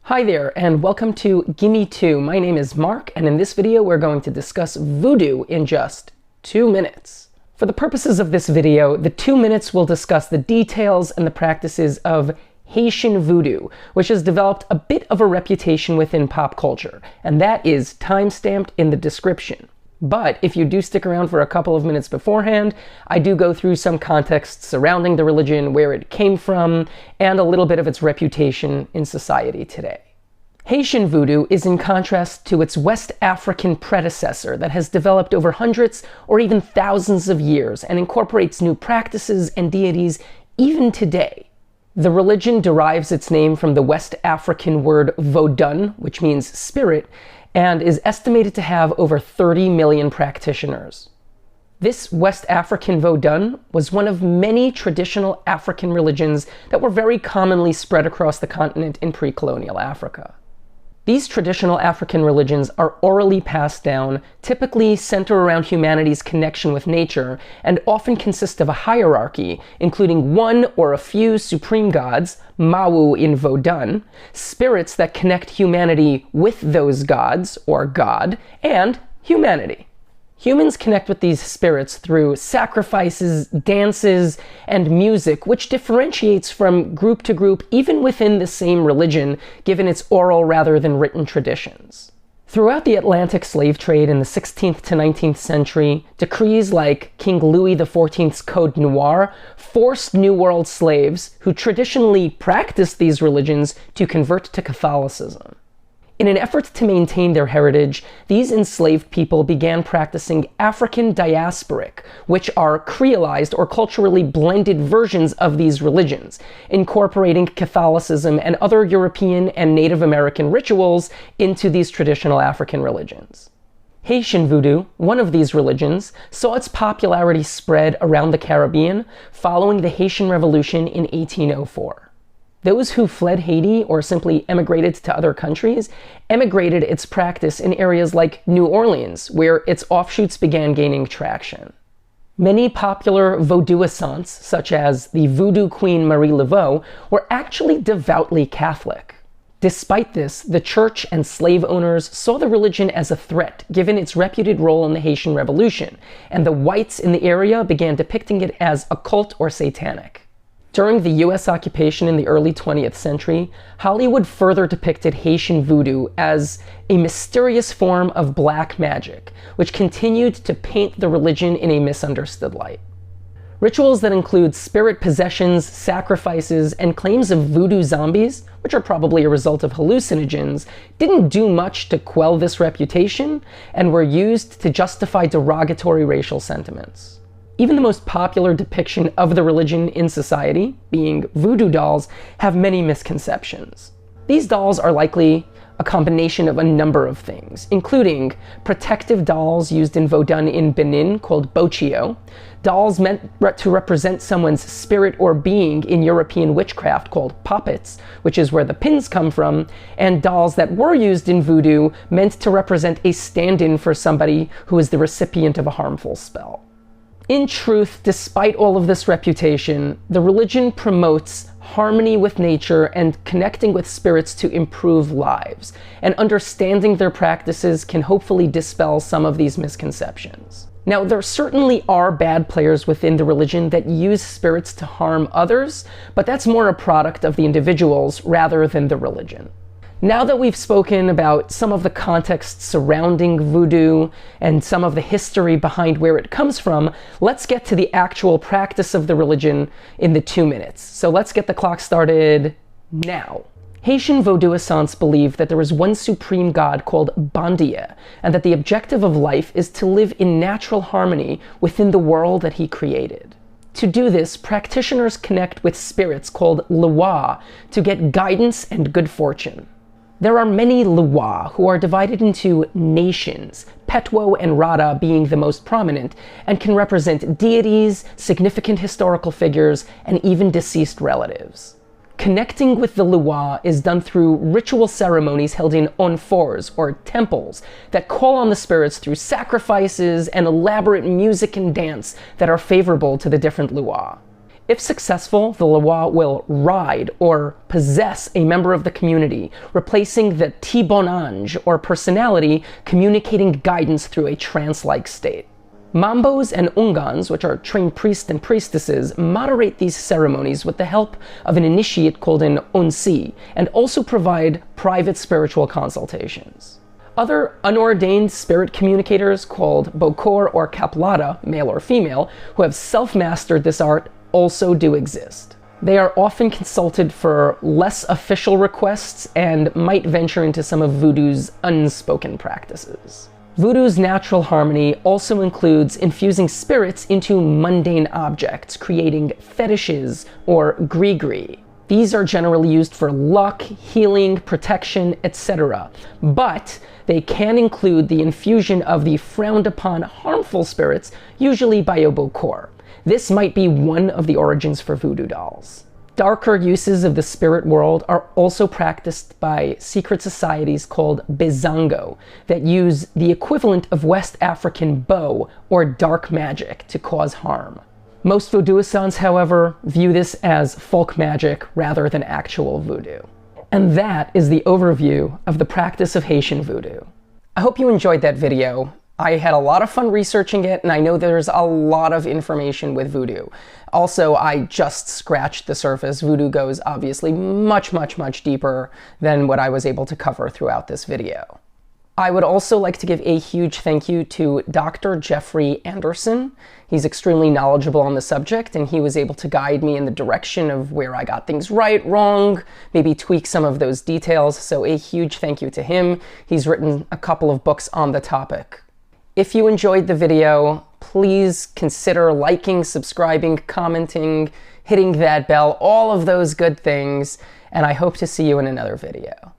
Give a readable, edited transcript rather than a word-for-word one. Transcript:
Hi there, and welcome to Gimme 2. My name is Mark, and in this video we're going to discuss voodoo in just 2 minutes. For the purposes of this video, the 2 minutes will discuss the details and the practices of Haitian voodoo, which has developed a bit of a reputation within pop culture, and that is timestamped in the description. But if you do stick around for a couple of minutes beforehand, I do go through some context surrounding the religion, where it came from, and a little bit of its reputation in society today. Haitian voodoo is in contrast to its West African predecessor that has developed over hundreds or even thousands of years and incorporates new practices and deities even today. The religion derives its name from the West African word Vodun, which means spirit, and is estimated to have over 30 million practitioners. This West African Vodun was one of many traditional African religions that were very commonly spread across the continent in pre-colonial Africa. These traditional African religions are orally passed down, typically center around humanity's connection with nature, and often consist of a hierarchy, including one or a few supreme gods, Mawu in Vodun, spirits that connect humanity with those gods, or God, and humanity. Humans connect with these spirits through sacrifices, dances, and music, which differentiates from group to group even within the same religion, given its oral rather than written traditions. Throughout the Atlantic slave trade in the 16th to 19th century, decrees like King Louis XIV's Code Noir forced New World slaves, who traditionally practiced these religions, to convert to Catholicism. In an effort to maintain their heritage, these enslaved people began practicing African diasporic, which are creolized or culturally blended versions of these religions, incorporating Catholicism and other European and Native American rituals into these traditional African religions. Haitian voodoo, one of these religions, saw its popularity spread around the Caribbean following the Haitian Revolution in 1804. Those who fled Haiti or simply emigrated to other countries emigrated its practice in areas like New Orleans, where its offshoots began gaining traction. Many popular voodooisants, such as the voodoo queen Marie Laveau, were actually devoutly Catholic. Despite this, the church and slave owners saw the religion as a threat, given its reputed role in the Haitian Revolution, and the whites in the area began depicting it as occult or satanic. During the US occupation in the early 20th century, Hollywood further depicted Haitian voodoo as a mysterious form of black magic, which continued to paint the religion in a misunderstood light. Rituals that include spirit possessions, sacrifices, and claims of voodoo zombies, which are probably a result of hallucinogens, didn't do much to quell this reputation and were used to justify derogatory racial sentiments. Even the most popular depiction of the religion in society, being voodoo dolls, have many misconceptions. These dolls are likely a combination of a number of things, including protective dolls used in Vodun in Benin called Boccio, dolls meant to represent someone's spirit or being in European witchcraft called poppets, which is where the pins come from, and dolls that were used in voodoo meant to represent a stand-in for somebody who is the recipient of a harmful spell. In truth, despite all of this reputation, the religion promotes harmony with nature and connecting with spirits to improve lives, and understanding their practices can hopefully dispel some of these misconceptions. Now, there certainly are bad players within the religion that use spirits to harm others, but that's more a product of the individuals rather than the religion. Now that we've spoken about some of the context surrounding voodoo and some of the history behind where it comes from, let's get to the actual practice of the religion in the 2 minutes. So let's get the clock started now. Haitian voodooisants believe that there is one supreme god called Bondia, and that the objective of life is to live in natural harmony within the world that he created. To do this, practitioners connect with spirits called Loa to get guidance and good fortune. There are many Loa who are divided into nations, Petwo and Rada being the most prominent, and can represent deities, significant historical figures, and even deceased relatives. Connecting with the Loa is done through ritual ceremonies held in onfors, or temples, that call on the spirits through sacrifices and elaborate music and dance that are favorable to the different Loa. If successful, the Loa will ride or possess a member of the community, replacing the Tibonange or personality communicating guidance through a trance-like state. Mambos and Ungans, which are trained priests and priestesses, moderate these ceremonies with the help of an initiate called an Unsi, and also provide private spiritual consultations. Other unordained spirit communicators called Bocor or Caplata, male or female, who have self-mastered this art also do exist. They are often consulted for less official requests and might venture into some of voodoo's unspoken practices. Voodoo's natural harmony also includes infusing spirits into mundane objects, creating fetishes or gree-gree. These are generally used for luck, healing, protection, etc. But they can include the infusion of the frowned-upon harmful spirits, usually by a Bocor. This might be one of the origins for voodoo dolls. Darker uses of the spirit world are also practiced by secret societies called Bizango that use the equivalent of West African Bo or dark magic to cause harm. Most voodooists, however, view this as folk magic rather than actual voodoo. And that is the overview of the practice of Haitian voodoo. I hope you enjoyed that video. I had a lot of fun researching it, and I know there's a lot of information with voodoo. Also, I just scratched the surface. Voodoo goes obviously much, much, much deeper than what I was able to cover throughout this video. I would also like to give a huge thank you to Dr. Jeffrey Anderson. He's extremely knowledgeable on the subject, and he was able to guide me in the direction of where I got things right, wrong, maybe tweak some of those details, so a huge thank you to him. He's written a couple of books on the topic. If you enjoyed the video, please consider liking, subscribing, commenting, hitting that bell, all of those good things, and I hope to see you in another video.